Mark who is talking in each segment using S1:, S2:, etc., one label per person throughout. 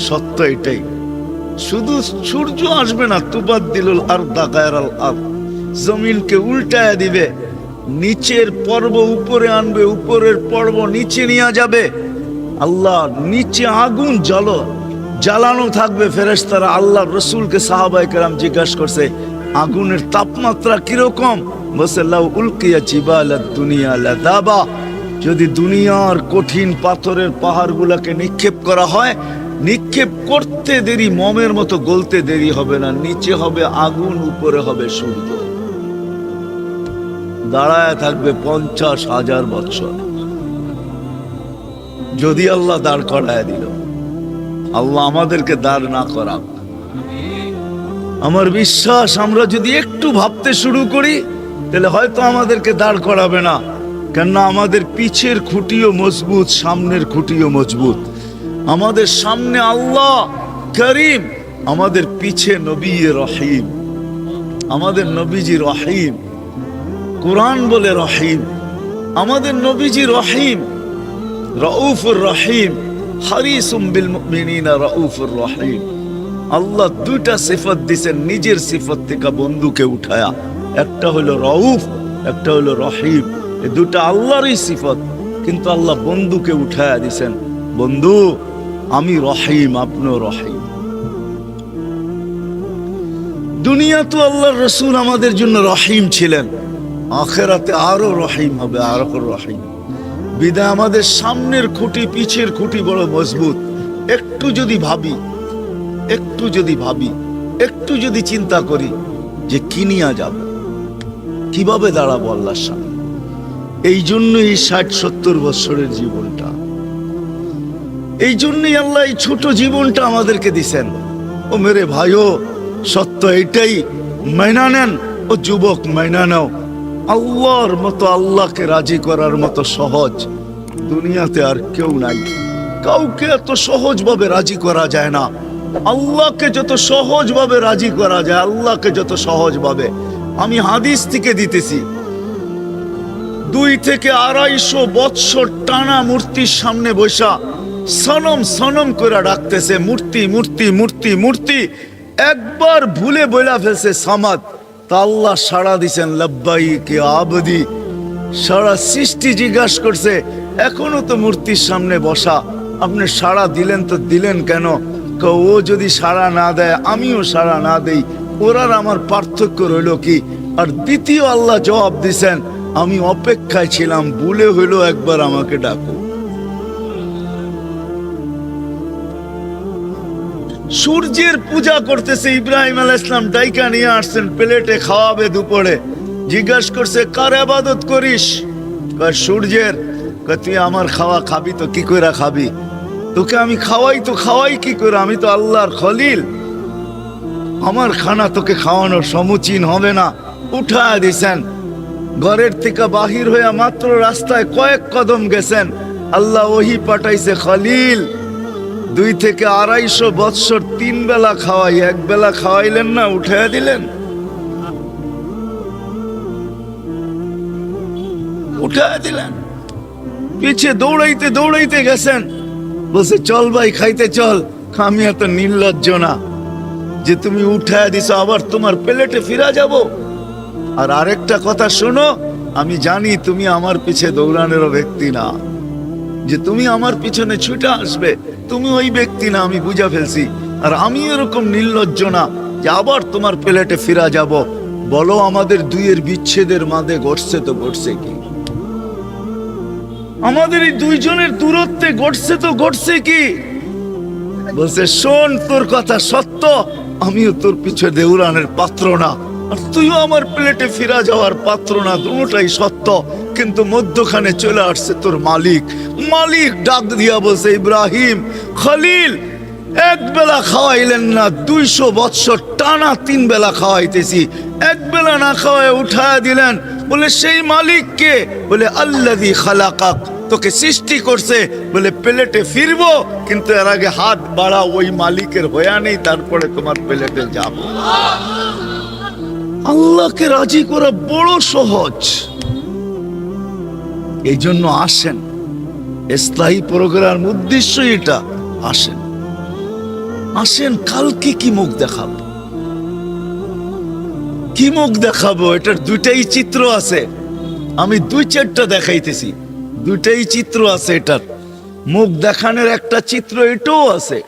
S1: সত্য এটাই। শুধু সূর্য আসবে না, তুবাদ্দিলুল আরদা গায়রাল আরদ, জমিনকে উল্টায় দিবে, নিচের পর্ব উপরে আনবে, উপরের পর্ব নিচে নিয়ে যাবে। আল্লাহ নিচে আগুন জ্বালানো থাকবে, ফেরেশতারা আল্লাহ রসুলকে সাহাবায়ে কেরাম জিজ্ঞাসা করছে আগুনের তাপমাত্রা কিরকম? বলছে লাউ উলকিয়া জিবালাদ দুনিয়া লাযাবা, যদি দুনিয়ার কঠিন পাথরের পাহাড়গুলোকে নিক্ষেপ করা হয়, নিক্ষেপ করতে দেরি মোমের মতো গলতে দেরি হবে না। নিচে হবে আগুন, উপরে হবে সূর্য, দাঁড়ায় থাকবে 50,000 বছর। যদি আল্লাহ দাঁড় করায় দিল, আল্লাহ আমাদেরকে দাঁড় না করাক। আমার বিশ্বাস আমরা যদি একটু ভাবতে শুরু করি তাহলে হয়তো আমাদেরকে দাঁড় করাবে না, কেননা আমাদের পিছের খুঁটিও মজবুত, সামনের খুঁটিও মজবুত। আমাদের সামনে আল্লাহ করিম, আমাদের পিছে নবী রহিম। আমাদের নবীজি রহিম, কুরআন বলে রহিম। আমাদের নবীজি রহিম, রউফুর রহিম, হারিসুম বিল মুমিনিনা রউফুর রহিম। আল্লাহ দুইটা সিফত দিয়েছেন নিজের সিফত থেকে বন্ধুকে উঠায়া, একটা হলো রউফ, একটা হলো রহিম। এই দুটা আল্লাহরই সিফত, কিন্তু আল্লাহ বন্ধুকে উঠায়া দিয়েছেন, বন্ধু আমি রহিম, আপনিও রহিম। দুনিয়া তো আল্লাহর রসুল আমাদের জন্য রহিম ছিলেন, আখিরাতে আরো রহিম হবে, আরো রহিম। বিদায় আমাদের সামনের খুঁটি পিছের খুঁটি বড় মজবুত। একটু যদি ভাবি, একটু যদি চিন্তা করি যে কি নিয়ে যাব, কিভাবে দাঁড়াবো আল্লাহর সামনে। এই জন্যই 60-70 বছরের জীবনটা, এই জন্যই আল্লাহ এই ছোট জীবনটা আমাদেরকে দিছেন। ও মেরে ভাইও, সত্য এটাই, মাইনা নেন। ও যুবক, মাইনা নাও, আল্লাহর মতো, আল্লাহকে রাজি করার মতো সহজ দুনিয়াতে আর কেউ নাই। কাউকে এত সহজভাবে রাজি করা যায় না। আল্লাহকে যত সহজভাবে রাজি করা যায়, আল্লাহকে যত সহজভাবে, আমি হাদিস থেকে দিতেছি, 2 থেকে 250 বৎসর টানা মূর্তির সামনে বসা সনম সনম করে ডাকতেছে, মূর্তি মূর্তি মূর্তি মূর্তি। একবার ভুলে বইলা ফেলছে সামাদ, তা আল্লাহ সাড়া দিছেন লব্বাইক ইয়া আবদি। সারা সৃষ্টি জিজ্ঞাসা করছে, এখনো তো মূর্তির সামনে বসা, আপনি সাড়া দিলেন তো দিলেন কেন? ও যদি সাড়া না দেয়, আমিও সাড়া না দেই, ওরার আমার পার্থক্য রইল কি? আর দ্বিতীয় আল্লাহ জবাব দিছেন, আমি অপেক্ষায় ছিলাম, ভুলে হইলো একবার আমাকে ডাকো। সূর্যের পূজা করতেছে ইব্রাহিম আলাইহিস সালাম, ডাইকা নিয়ে আসছেন, প্লেটে খাওয়াবে দুপুরে। জিজ্ঞাসা করছে কার ইবাদত করিস? কয় সূর্যের। কয় তুই আমার খাওয়া খাবি তো কি কইরা খাবি? তোকে আমি খাওয়াই তো খাওয়াই কি করে? আমি তো আল্লাহর খলিল, আমার খানা তোকে খাওয়ানোর সমুচীন হবে না। উঠায় দিছেন, ঘরের থেকে বাহির হইয়া মাত্র রাস্তায় কয়েক কদম গেছেন, আল্লাহ ওহী পাঠাইছে, খলিল 2 থেকে 250 বৎসর 3 বেলা খাওয়াই, 1 বেলা খাওয়াইলেন না, উঠাইয়া দিলেন। উঠাইয়া দিলেন, পিছে দৌড়াইতে দৌড়াইতে গেছেন, বলছে চল ভাই খাইতে চল। আমি এত নির্লজ্জ না যে তুমি উঠায় দিছো আবার তোমার প্লেটে ফিরা যাব। আর আরেকটা কথা শোনো, আমি জানি তুমি আমার পিছে দৌড়ানোর ব্যক্তি না, যে তুমি আমার পিছনে ছুটে আসবে, তুমি ওই ব্যক্তি না, আমি বুঝা ফেলছি। আর আমি এরকম নির্লজ্জ না যে আবার তোমার প্লেটে ফিরা যাব। বলো আমাদের দুইয়ের বিচ্ছেদের মাঝে ঘটছে তো ঘটছে কি? আমাদের এই দুইজনের দূরত্বে ঘটছে তো ঘটছে কি? বলছে শোন, তোর কথা সত্য, আমিও তোর পিছে দৌড়ানোর পাত্র না, আর তুইও আমার প্লেটে ফিরা যাওয়ার পাত্র না, দুটোটাই সত্য। কিন্তু মধ্যখানে চলে আসছে তোর মালিক। মালিক ডাক দিয়া বলছে, ইব্রাহিম খলিল, 1 বেলা খাওয়াইলেন না, 200 বৎসর টানা 3 বেলা খাওয়াইতেছি, 1 বেলা না খাওয়ায় উঠায় দিলেন। বলে সেই মালিক কে? বলে আল্লাযী খালাকাক, তোকে সৃষ্টি করছে। বলে প্লেটে ফিরবো, কিন্তু এর আগে হাত বাড়া ওই মালিকের হইয়া নেই, তারপরে তোমার প্লেটে যাব। আল্লাহকে রাজি করা বড় সহজ। এই জন্য আসেন, স্থায়ী প্রোগ্রাম উদ্দেশ্য এটা, আসেন। আসেন কালকে কি মুখ দেখাবো, কি মুখ দেখাবো, এটার দুইটাই চিত্র আছে। আমি দুই চারটা দেখাইতেছি, দুইটাই চিত্র আছে। এটার মুখ দেখানোর একটা চিত্র এটাও আছে,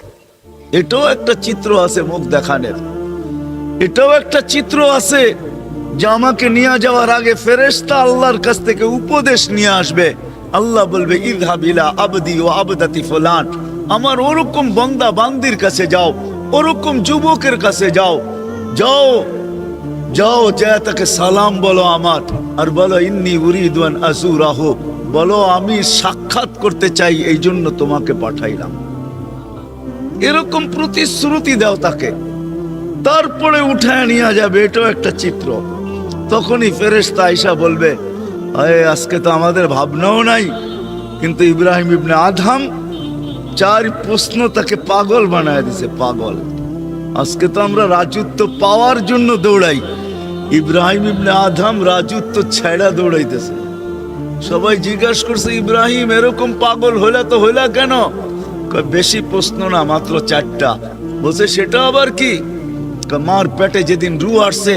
S1: এটাও একটা চিত্র আছে মুখ দেখানোর, এটাও একটা চিত্র আছে যে আমাকে নিয়ে যাওয়ার আগে ফেরেশতা আল্লাহর কাছ থেকে উপদেশ নিয়ে আসবে। আল্লাহ বলবে ইযহাব ইলা আবদি ওয়া আবদাতি ফুলান, আমার ওরকম বান্দা বান্দির কাছে যাও, ওরকম যুবকের কাছে যাও, যাও যাও, যায় তাকে সালাম বলো আমার, আর বলো ইন্নী উরিদু আন আযুরাহু, বলো আমি সাক্ষাৎ করতে চাই, এই জন্য তোমাকে পাঠাইলাম। এরকম প্রতিশ্রুতি দাও তাকে, তারপরে উঠায় নিয়ে যাবে। এটাও একটা চিত্র। তখনই ফেরেশতা আয়েশা বলবে আরে আজকে তো আমাদের ভাবনাও নাই, কিন্তু ইব্রাহিম ইবনে আদহাম চার প্রশ্ন তাকে পাগল বানায় দিছে, পাগল। আজকে তো আমরা রাজত্ব পাওয়ার জন্য দৌড়াই, ইব্রাহিম ইবনে আদহাম রাজত্ব ছেড়া দৌড়াইতেছে। সবাই জিজ্ঞাসা করছে ইব্রাহিম এরকম পাগল হইলা তো হইলা কেন? বেশি প্রশ্ন না, মাত্র চারটা। বলছে সেটা আবার কি? মার পেটে যেদিন রূহ আসছে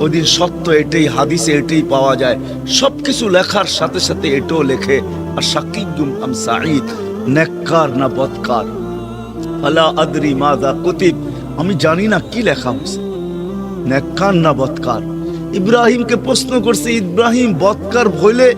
S1: ওদিন সত্য এটাই, হাদিসে এটাই পাওয়া যায়। সবকিছু লেখার সাথে সাথে এটাও লেখে আর শাকিবুম আম সাঈদ, নেককার না বদকার। ফালা আদরি মাযা কুতিব, আমি জানি না কি লেখা হয়েছে, নেককার না বদকার। ইব্রাহিমকে প্রশ্ন করছে ইব্রাহিম বদকার হইলে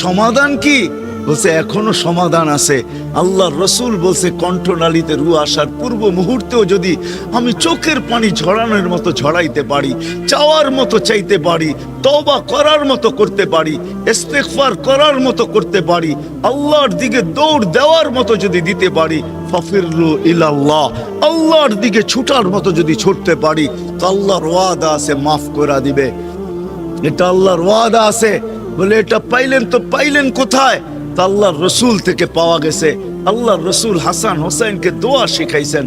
S1: সমাধান কি? বলছে এখনো সমাধান আছে। আল্লাহর রসুল বলছে কণ্ঠনালীতে রূহ আসার পূর্ব মুহূর্তেও যদি আমি চোখের পানি ঝরানোর মতো ঝরাইতে পারি, চাওয়ার মতো চাইতে পারি, তওবা করার মতো করতে পারি, ইস্তিগফার করার মতো করতে পারি, আল্লাহর দিকে দৌড় দেওয়ার মতো যদি দিতে পারি, ফাফিরু ইলাল্লাহ, আল্লাহর দিকে ছুটার মতো যদি ছুটতে পারি, তো আল্লাহর ওয়াদা আছে মাফ করে দিবে। এটা আল্লাহর ওয়াদা আছে। বলে এটা পাইলেন তো পাইলেন কোথায়? আল্লাহর রসুল থেকে পাওয়া গেছে। আল্লাহর রসুল হাসান হোসেনকে দোয়া শিখাইছেন,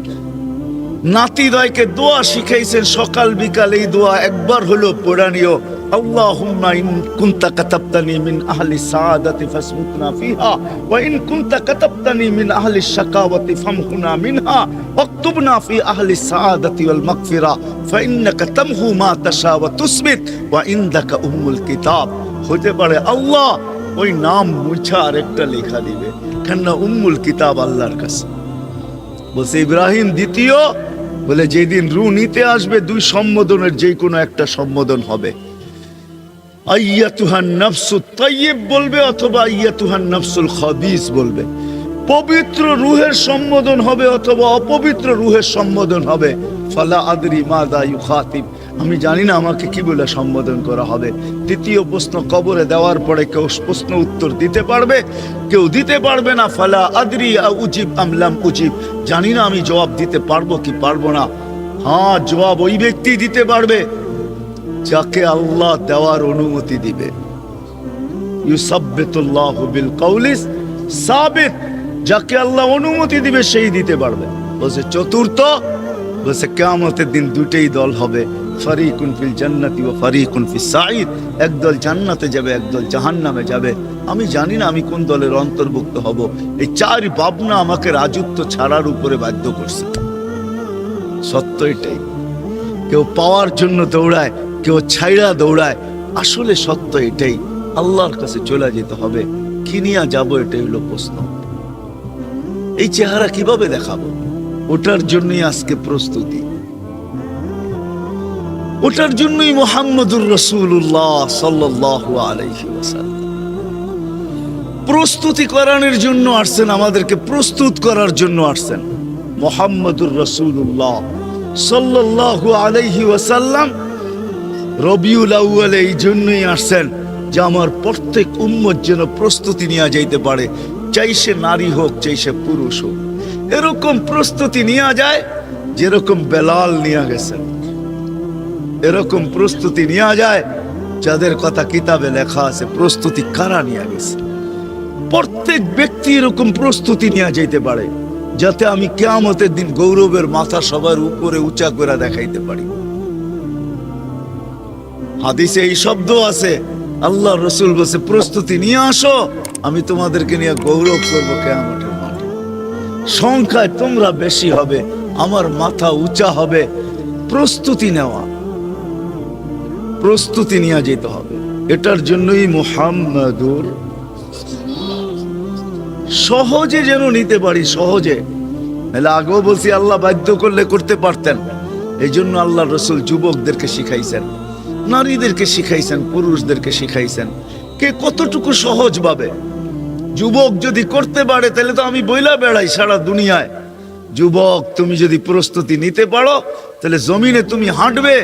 S1: নাতিদয়কে দোয়া শিখাইছেন, সকাল বিকাল এই দোয়া একবার হলো পড়ানিও। আল্লাহুম্মা ইন কুনতা কাতাবতানি মিন আহলি সাআদাতি ফাসবুতনা ফিহা ওয়া ইন কুনতা কাতাবতানি মিন আহলি শাকাওয়াতি ফামহুনা মিনহা ওয়াকতুবনা ফি আহলি সাআদাতি ওয়াল মাগফিরা ফাইন্নাকা তামহু মা তাশা ওয়া তুসবিত ওয়া ইনদাকা উম্মুল কিতাব। হতে পারে আল্লাহ ওই নাম মুছা আরেকটা লেখা দিবে, কেননা উম্মুল কিতাব আল্লাহর কাছে। বলছে ইব্রাহিম দ্বিতীয়, বলে যেদিন রূহ নিতে আসবে দুই সম্বোধনের যে কোনো একটা সম্বোধন হবে। আইয়াতুহান নাফসুত তাইয়্যিব বলবে অথবা আইয়াতুহান নাফসুল খাবিস বলবে। পবিত্র রূহের সম্বোধন হবে অথবা অপবিত্র রূহের সম্বোধন হবে। ফালা আদরি মাযা ইউখাতিব, আমি জানি না আমাকে কি বলে সম্বোধন করা হবে। তৃতীয় প্রশ্ন কবরে দেওয়ার পরে কেউ প্রশ্ন উত্তর দিতে পারবে, কেউ দিতে পারবে না। ফালা আদরি উজিব আম লাম উজিব, জানি না আমি জবাব দিতে পারবো কি পারবো না। হ্যাঁ, জবাব ওই ব্যক্তি দিতে পারবে যাকে আল্লাহ দেওয়ার অনুমতি দিবে। ইউসাব্বিতুল্লাহু বিল কাউলিস সাবিত, যাকে আল্লাহ অনুমতি দিবে সেই দিতে পারবে। বলছে চতুর্থ, বলছে কিয়ামতের দিন দুটেই দল হবে, ফারিকুন ফিল জান্নাতি ওয়া ফারিকুন ফিস সাঈদ, একদল জান্নাতে যাবে একদল জাহান্নামে যাবে। আমি জানি না আমি কোন দলের অন্তর্ভুক্ত হব। এই চার ভাবনা আমাকে রাজত্ব ছাড়ার উপরে বাধ্য করছে। সত্য এটাই। কেউ পাওয়ার জন্য দৌড়ায়, কেউ ছাইড়া দৌড়ায়। আসলে সত্য এটাই, আল্লাহর কাছে চলে যেতে হবে। কি নিয়ে যাবো এটাই হলো প্রশ্ন। এই চেহারা কিভাবে দেখাবো, ওটার জন্যই আজকে প্রস্তুতি, ওটার জন্যই মুহাম্মদুর রাসূলুল্লাহ সাল্লাল্লাহু আলাইহি ওয়াসাল্লাম প্রস্তুতি করানোর জন্য আসছেন, আমাদেরকে প্রস্তুত করার জন্য আসছেন। মুহাম্মদুর রাসূলুল্লাহ সাল্লাল্লাহু আলাইহি ওয়াসাল্লাম রবিউল আউয়ালে এই জন্যই আসছেন যে আমার প্রত্যেক উম্মত যেন প্রস্তুতি নিয়ে যাইতে পারে, চাই সে নারী হোক চাই সে পুরুষ হোক। এরকম প্রস্তুতি নিয়ে যায় যেরকম বেলাল নিয়ে গেছেন, এরকম প্রস্তুতি নিয়ে যায় যাদের কথা কিতাবে লেখা আছে। প্রস্তুতি কারা নিয়ে গেছে? প্রত্যেক ব্যক্তি এরকম প্রস্তুতি নিয়ে যাইতে পারে যাতে আমি কিয়ামতের দিন গৌরবের মাথা সবার উপরে উঁচা করে দেখাইতে পারি। হাদিসে এই শব্দ আছে, আল্লাহ রসুল বলছে প্রস্তুতি নিয়ে আসো, আমি তোমাদেরকে নিয়ে গৌরব করবো কিয়ামতের মাঠে। সংখ্যায় তোমরা বেশি হবে, আমার মাথা উঁচা হবে, প্রস্তুতি নেওয়া, প্রস্তুতি নিয়ে যেতে হবে। এটার জন্যই মুহাম্মাদুর, সহজে যেন নিতে পারি, সহজে। নাহলে আগেও বলছি আল্লাহ বাধ্য করলে করতে পারতেন। এই জন্য আল্লাহ রসুল যুবকদেরকে শিখাইছেন, নারীদেরকে শিখাইছেন, পুরুষদেরকে শিখাইছেন কে কতটুকু সহজ ভাবে। যুবক যদি করতে পারে তাহলে তো আমি বইলা বেড়াই সারা দুনিয়ায়, যুবক তুমি যদি প্রস্তুতি নিতে পারো তাহলে জমিনে তুমি হাঁটবে,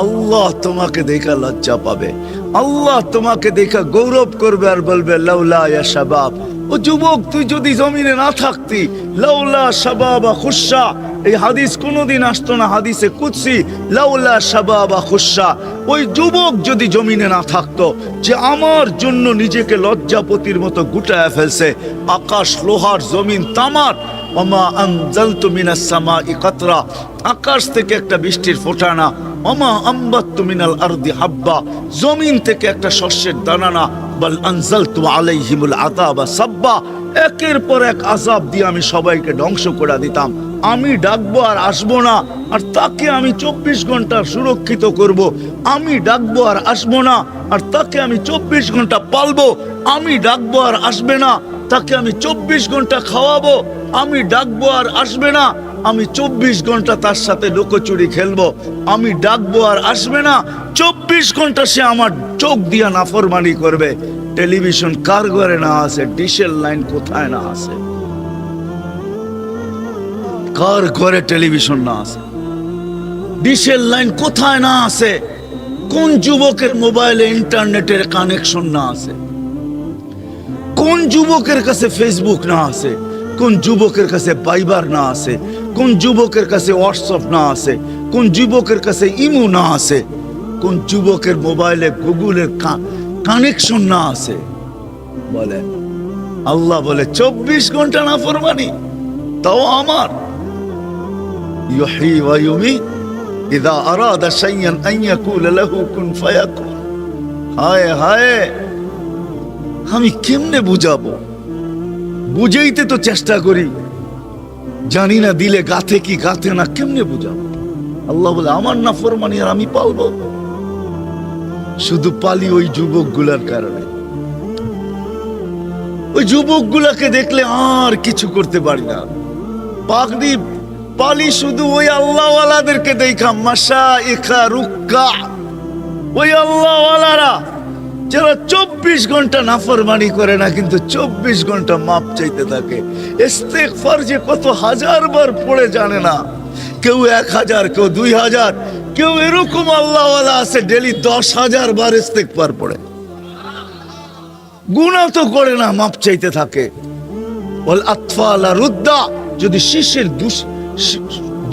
S1: আল্লাহ তোমাকে দেখা লজ্জা পাবে, আল্লাহ তোমাকে দেখা গৌরব করবে আর বলবে লাউলা ইয়া শাবাব, ও যুবক তুই যদি জমিনে না থাকতি, লাউলা শাবাবা খুশা, এই হাদিস কোনোদিন আসতো না, হাদিসে কুদসি, লাউলা শাবাবা খুশা, ওই যুবক যদি জমিনে না থাকতো, যে আমার জন্য নিজেকে লজ্জাপতির মতো গুটায় ফেলছে, আকাশ লোহার জমিন তামার, ওমা আনজালতু মিনাস সামাই কাতরা, আকাশ থেকে একটা বৃষ্টির ফোঁটা না, ওমা আম্বাততু মিনাল আরদি হাব্বা, জমিন থেকে একটা শস্যের দানা না, বাল আনজালতু আলাইহিমুল আযাবা সাব্বা, একের পর এক আযাব দিয়ে আমি সবাইকে ধ্বংস করে দিতাম। আমি ডাকবো আর আসবো না, আর তাকে আমি 24 ঘন্টা সুরক্ষিত করব। আমি ডাকবো আর আসবো না, আর তাকে আমি 24 ঘন্টা পালবো। আমি ডাকবো আর আসবে না, তাকে আমি 24 ঘন্টা খাওয়াবো। আমি ডাকবো আর আসবে না, আমি 24 ঘন্টা তার সাথে লুকোচুরি খেলবো। আমি ডাকবো আর আসবে না, 24 ঘন্টা সে আমার চোখ দিয়া নাফরমানি করবে। টেলিভিশন কার ঘরে না আছে, ডিশের লাইন কোথায় না আছে, কার ঘরে টেলিভিশন না আছে, ডিশের লাইন কোথায় না আছে, কোন যুবকের মোবাইলে ইন্টারনেটের কানেকশন না আছে, কোন যুবকের কাছে ফেসবুক না আছে, কোন যুবকের কাছে ভাইবার না আছে, কোন যুবকের কাছে হোয়াটসঅ্যাপ না আছে, কোন যুবকের কাছে ইমো না আছে, কোন যুবকের মোবাইলে গুগলের কানেকশন না আছে। বলে আল্লাহ বলে 24 ঘন্টা না ফরমানি, তাও আমার। ইউহয়ী ওয়া ইউমীত ইযা আরাদা শাইআন আন ইয়াকুলা লাহু কুন ফায়াকুন। হায় হায়, আমি কেমনে বুঝাবো? বুঝাইতে তো চেষ্টা করি, জানি না দিলে গাথে কি গাথে না, কেমনে বুঝাবো? আল্লাহ বলে আমার না ফরমানি আর আমি পালবো। শুধু পালি ওই যুবকগুলার কারণে। ওই যুবকগুলাকে দেখলে আর কিছু করতে পারি না। পাগড়ি পালি শুধু ওই আল্লাহওয়ালাদেরকে দেখা, মাশাইখা রুক্কা, ওই আল্লাহওয়ালারা যারা 24 ঘন্টা নাফরমানি করে না, কিন্তু 24 ঘন্টা মাপ চাইতে থাকে। ইস্তেগফার যে কত হাজার বার পড়ে জানে না, কেউ 1000, কেউ 2000, কেউ এরকম আল্লাহওয়ালা আছে ডেলি 10,000 বার ইস্তেগফার পড়ে, গুনাহ তো করে না, মাপ চাইতে থাকে। ওয়াল আতফালা রুদ্দা, যদি শিশুর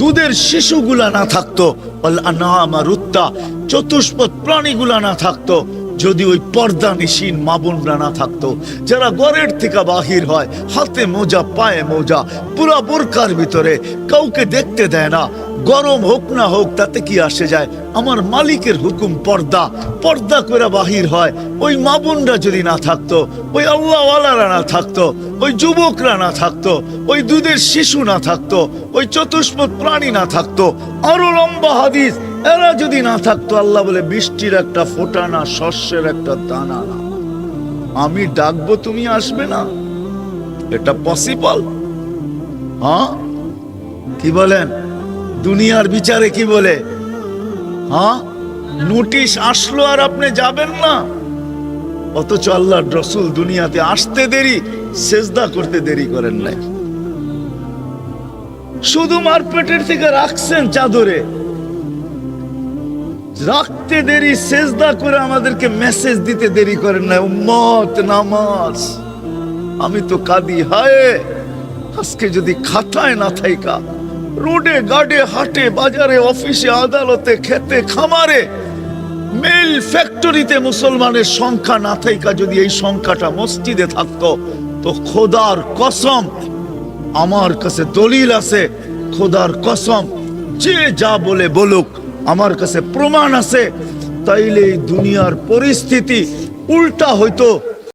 S1: দুধের শিশুগুলা না থাকতো, ওয়াল আনআমা রুদ্দা, চতুষ্পদ প্রাণীগুলা না থাকতো, যদি ওই পর্দা নিশীন মা বোনরা না থাকতো, যারা ঘরের থেকে বাহির হয় হাতে মোজা পায়ে মোজা, পুরা বোরকার ভিতরে, কাউকে দেখতে দেয় না, গরম হোক না হোক তাতে কি আসে যায়, আমার মালিকের হুকুম পর্দা, পর্দা করে বাহির হয়, ওই মা বোনরা যদি না থাকতো, ওই আল্লাহওয়ালারা না থাকতো, ওই যুবকরা না থাকতো, ওই দুধের শিশু না থাকতো, ওই চতুষ্পদ প্রাণী না থাকতো, আরো লম্বা হাদিস, এরা যদি না থাকতো, আল্লাহ বলে বৃষ্টির একটা ফোঁটা না, শস্যের একটা দানা না, আমি ডাকবো তুমি আসবে না। এটা পসিবল? হ্যাঁ, কি বলেন? দুনিয়ার বিচারে কি বলে? হ্যাঁ, নোটিশ আসলো আর আপনি যাবেন না। অথচ আল্লাহর রাসূল দুনিয়াতে আসতে দেরি, সেজদা করতে দেরি করেন নাই। শুধু মারপেটের থেকে রাখছেন চাদরে, রাখতে দেরি, সেজদা করে আমাদেরকে মেসেজ দিতে দেরি করেন না, উম্মত নামাজ। আমি তো কাঁদি, হায় আজকে যদি খাতায় না থাইকা, রোডে গাড়ে হাটে বাজারে অফিসে আদালতে খেতে খামারে মিল ফ্যাক্টরিতে মুসলমানের সংখ্যা না থাইকা যদি এই সংখ্যাটা মসজিদে থাকতো, তো খোদার কসম, আমার কাছে দলিল আছে, খোদার কসম, যে যা বলে বলুক, আমার কাছে প্রমাণ আছে, তাইলে এই দুনিয়ার পরিস্থিতি উল্টা হইতো।